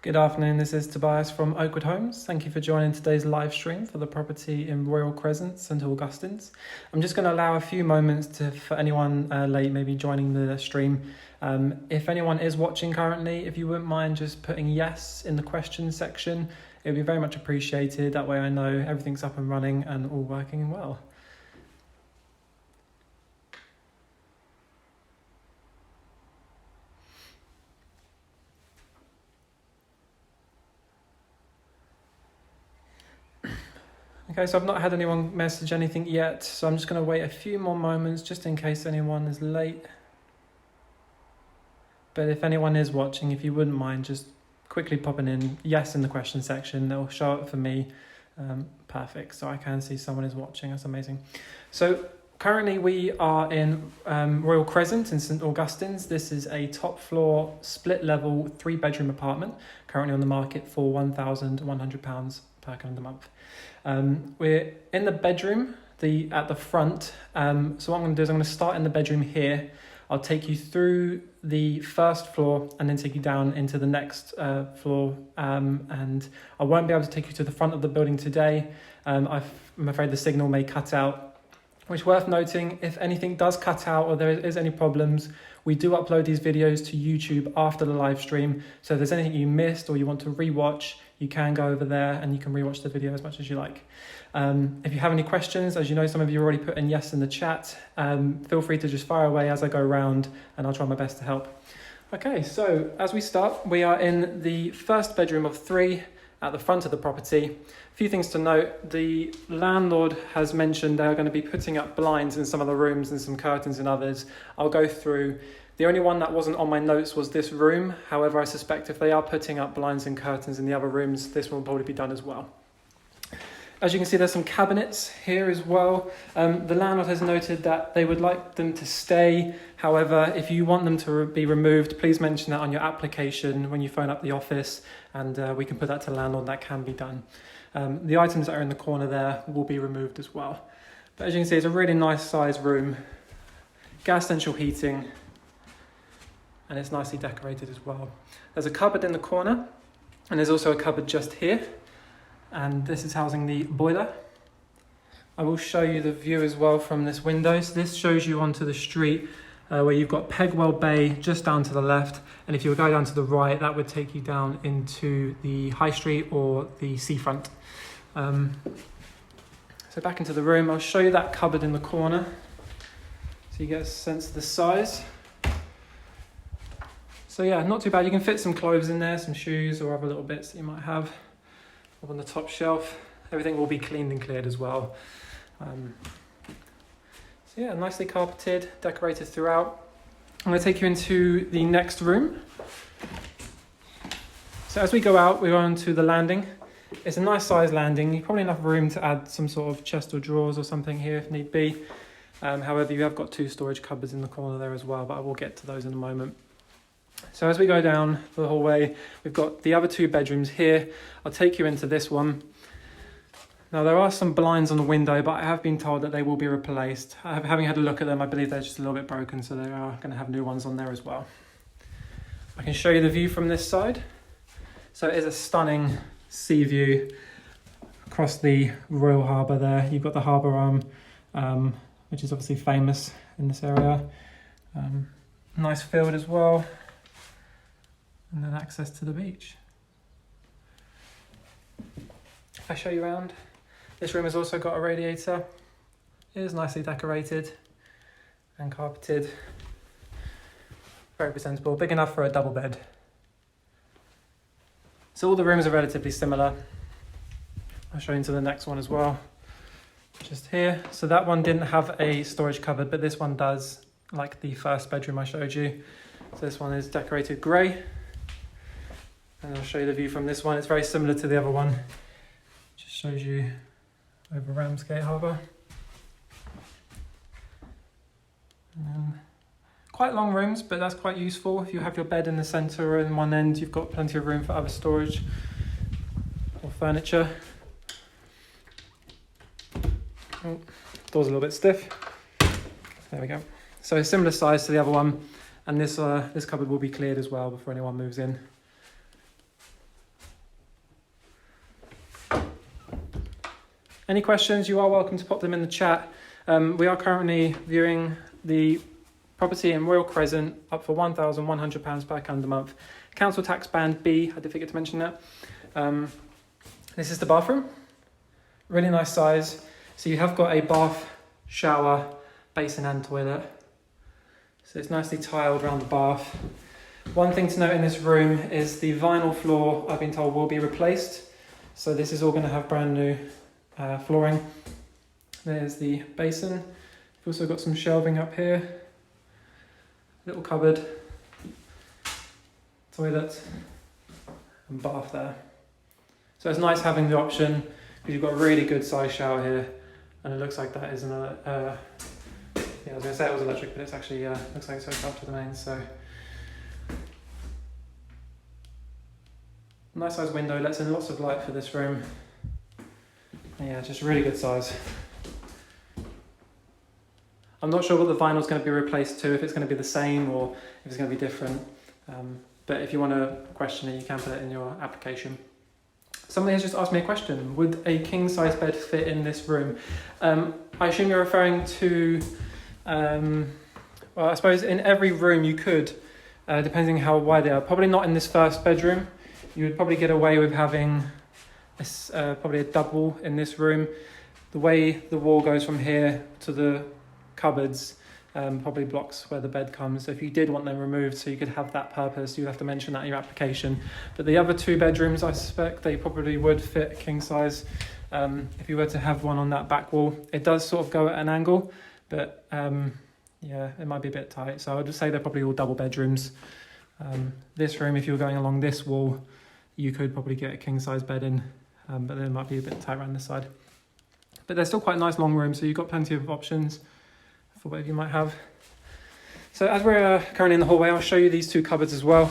Good afternoon, this is Tobias from Oakwood Homes. Thank you for joining today's live stream for the property in Royal Crescent, St Augustine's. I'm just going to allow a few moments for anyone late maybe joining the stream. If anyone is watching currently, if you wouldn't mind just putting yes in the questions section, it would be very much appreciated. That way I know everything's up and running and all working well. Okay, so I've not had anyone message anything yet, so I'm just going to wait a few more moments just in case anyone is late. But if anyone is watching, if you wouldn't mind just quickly popping in yes in the question section, they'll show up for me. Perfect, so I can see someone is watching, that's amazing. So currently we are in Royal Crescent in St Augustine's. This is a top floor split level 3-bedroom apartment, currently on the market for £1,100 per calendar month. We're in the bedroom at the front. So what I'm going to do is I'm going to start in the bedroom here. I'll take you through the first floor and then take you down into the next floor. And I won't be able to take you to the front of the building today. I'm afraid the signal may cut out, which is worth noting. If anything does cut out or there is any problems, we do upload these videos to YouTube after the live stream. So if there's anything you missed or you want to rewatch, you can go over there and you can rewatch the video as much as you like. If you have any questions, as you know, some of you already put in yes in the chat, feel free to just fire away as I go around and I'll try my best to help. Okay, so as we start, we are in the first bedroom of 3 at the front of the property. A few things to note. The landlord has mentioned they're going to be putting up blinds in some of the rooms and some curtains in others. I'll go through. The only one that wasn't on my notes was this room. However, I suspect if they are putting up blinds and curtains in the other rooms, this one will probably be done as well. As you can see, there's some cabinets here as well. The landlord has noted that they would like them to stay. However, if you want them to be removed, please mention that on your application when you phone up the office, and we can put that to the landlord. That can be done. The items that are in the corner there will be removed as well. But as you can see, it's a really nice sized room. Gas central heating. And it's nicely decorated as well. There's a cupboard in the corner, and there's also a cupboard just here. And this is housing the boiler. I will show you the view as well from this window. So this shows you onto the street where you've got Pegwell Bay just down to the left. And if you go down to the right, that would take you down into the high street or the seafront. So back into the room, I'll show you that cupboard in the corner so you get a sense of the size. So yeah, not too bad. You can fit some clothes in there, some shoes or other little bits that you might have up on the top shelf. Everything will be cleaned and cleared as well. So yeah, nicely carpeted, decorated throughout. I'm going to take you into the next room. So as we go out, we go on to the landing. It's a nice sized landing. You've probably enough room to add some sort of chest or drawers or something here if need be. However, you have got 2 storage cupboards in the corner there as well, but I will get to those in a moment. So as we go down the hallway, we've got the other 2 bedrooms here. I'll take you into this one. Now there are some blinds on the window, but I have been told that they will be replaced. Having had a look at them, I believe they're just a little bit broken, so they are going to have new ones on there as well. I can show you the view from this side. So it is a stunning sea view across the Royal Harbour there. You've got the harbour arm, which is obviously famous in this area. Nice field as well. And then access to the beach. If I show you around, this room has also got a radiator. It is nicely decorated and carpeted. Very presentable, big enough for a double bed. So all the rooms are relatively similar. I'll show you into the next one as well. Just here. So that one didn't have a storage cupboard, but this one does, like the first bedroom I showed you. So this one is decorated grey. And I'll show you the view from this one. It's very similar to the other one. Just shows you over Ramsgate Harbour. And then quite long rooms, but that's quite useful. If you have your bed in the centre or in one end, you've got plenty of room for other storage or furniture. Oh, door's a little bit stiff. There we go. So similar size to the other one. And this cupboard will be cleared as well before anyone moves in. Any questions, you are welcome to pop them in the chat. We are currently viewing the property in Royal Crescent, up for £1,100 per calendar month. Council tax band B, I did forget to mention that. This is the bathroom. Really nice size. So you have got a bath, shower, basin and toilet. So it's nicely tiled around the bath. One thing to note in this room is the vinyl floor, I've been told, will be replaced. So this is all going to have brand new flooring. There's the basin. We've also got some shelving up here. Little cupboard, toilet and bath there. So it's nice having the option because you've got a really good size shower here, and it looks like that is another. I was going to say it was electric, but it's actually looks like it's hooked up to the mains. So nice size window lets in lots of light for this room. And yeah, just really good size. I'm not sure what the vinyl is going to be replaced to, if it's going to be the same or if it's going to be different. But if you want to question it, you can put it in your application. Somebody has just asked me a question. Would a king size bed fit in this room? I assume you're referring to, well, I suppose in every room you could, depending how wide they are. Probably not in this first bedroom. You would probably get away with having probably a double in this room. The way the wall goes from here to the cupboards probably blocks where the bed comes. So if you did want them removed so you could have that purpose, you'd have to mention that in your application. But the other two bedrooms, I suspect they probably would fit king size. If you were to have one on that back wall, it does sort of go at an angle, but yeah, it might be a bit tight. So I would just say they're probably all double bedrooms. This room, if you were going along this wall, you could probably get a king size bed in, but then it might be a bit tight around this side. But they're still quite nice long rooms, so you've got plenty of options for whatever you might have. So as we're currently in the hallway, I'll show you these two cupboards as well.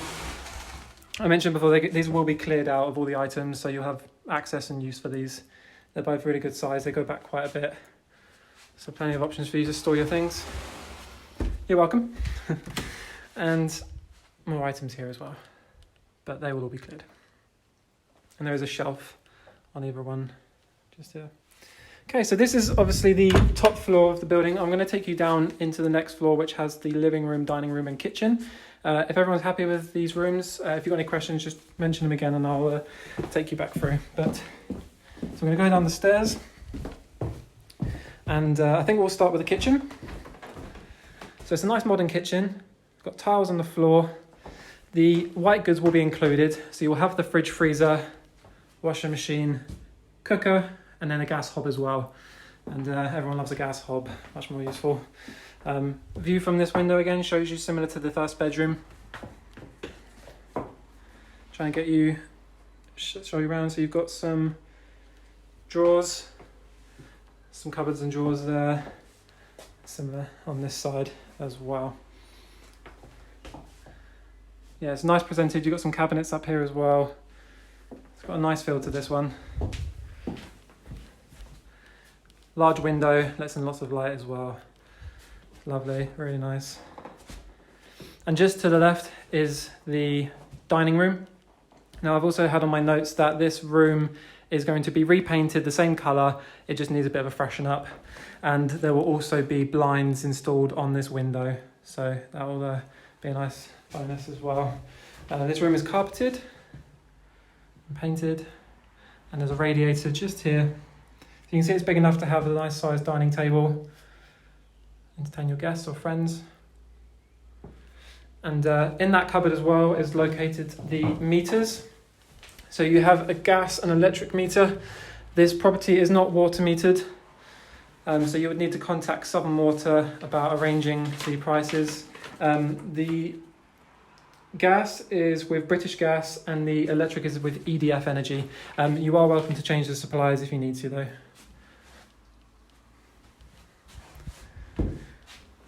I mentioned before, these will be cleared out of all the items, so you'll have access and use for these. They're both really good size, they go back quite a bit. So plenty of options for you to store your things. You're welcome. And more items here as well, but they will all be cleared. And there is a shelf on either one, just here. Okay, so this is obviously the top floor of the building. I'm going to take you down into the next floor, which has the living room, dining room and kitchen. If everyone's happy with these rooms, if you've got any questions, just mention them again and I'll take you back through. So I'm going to go down the stairs, and I think we'll start with the kitchen. So it's a nice modern kitchen. It's got tiles on the floor. The white goods will be included. So you'll have the fridge, freezer, washing machine, cooker, and then a gas hob as well. And everyone loves a gas hob, much more useful. View from this window again shows you similar to the first bedroom. Try and get you, show you around. So you've got some drawers, some cupboards and drawers there. Similar on this side as well. Yeah, it's nice presented. You've got some cabinets up here as well. It's got a nice feel to this one. Large window, lets in lots of light as well. Lovely, really nice. And just to the left is the dining room. Now I've also had on my notes that this room is going to be repainted the same colour, it just needs a bit of a freshen up. And there will also be blinds installed on this window, so that will be a nice bonus as well. This room is carpeted and painted, and there's a radiator just here. So you can see it's big enough to have a nice sized dining table, entertain your guests or friends. And in that cupboard as well is located the meters. So you have a gas and electric meter. This property is not water metered, so you would need to contact Southern Water about arranging the prices. The gas is with British Gas and the electric is with EDF Energy. You are welcome to change the suppliers if you need to though.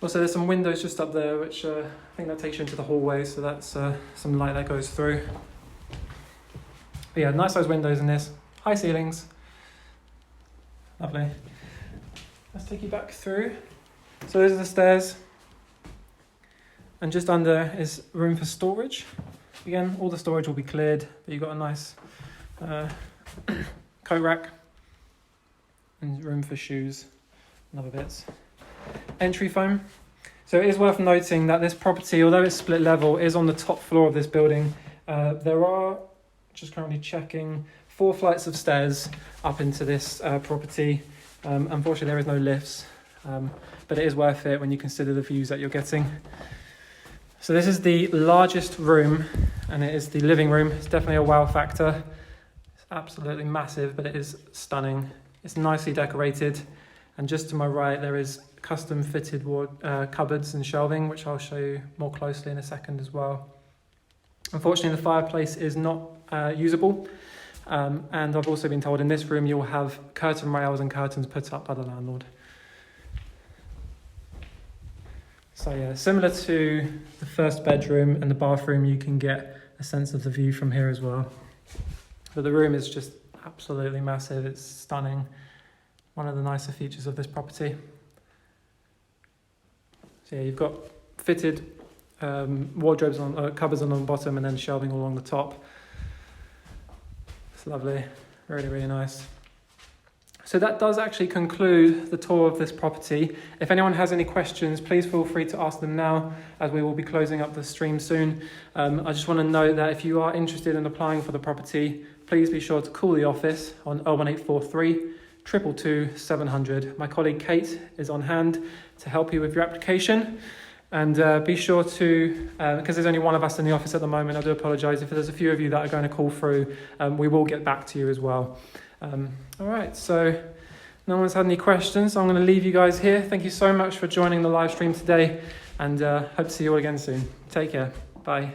Also, there's some windows just up there, which I think that takes you into the hallway, so that's some light that goes through. But yeah, nice sized windows in this, high ceilings. Lovely. Let's take you back through. So those are the stairs. And just under is room for storage. Again, all the storage will be cleared, but you've got a nice coat rack. and room for shoes and other bits. Entry foam. So it is worth noting that this property, although it's split level, is on the top floor of this building. There are, just currently checking, 4 flights of stairs up into this property. Unfortunately, there is no lifts, but it is worth it when you consider the views that you're getting. So this is the largest room, and it is the living room. It's definitely a wow factor. It's absolutely massive, but it is stunning. It's nicely decorated, and just to my right there is custom fitted cupboards and shelving, which I'll show you more closely in a second as well. Unfortunately, the fireplace is not usable, and I've also been told in this room you'll have curtain rails and curtains put up by the landlord. So yeah, similar to the first bedroom and the bathroom, you can get a sense of the view from here as well. But the room is just absolutely massive. It's stunning. One of the nicer features of this property. So yeah, you've got fitted wardrobes on cupboards on the bottom, and then shelving along the top. It's lovely, really, really nice. So that does actually conclude the tour of this property. If anyone has any questions, please feel free to ask them now, as we will be closing up the stream soon. I just want to note that if you are interested in applying for the property, please be sure to call the office on 01843 222 700. My colleague Kate is on hand to help you with your application. And be sure to, because there's only one of us in the office at the moment, I do apologise if there's a few of you that are going to call through, we will get back to you as well. All right, so no one's had any questions, so I'm going to leave you guys here. Thank you so much for joining the live stream today, and hope to see you all again soon. Take care. Bye.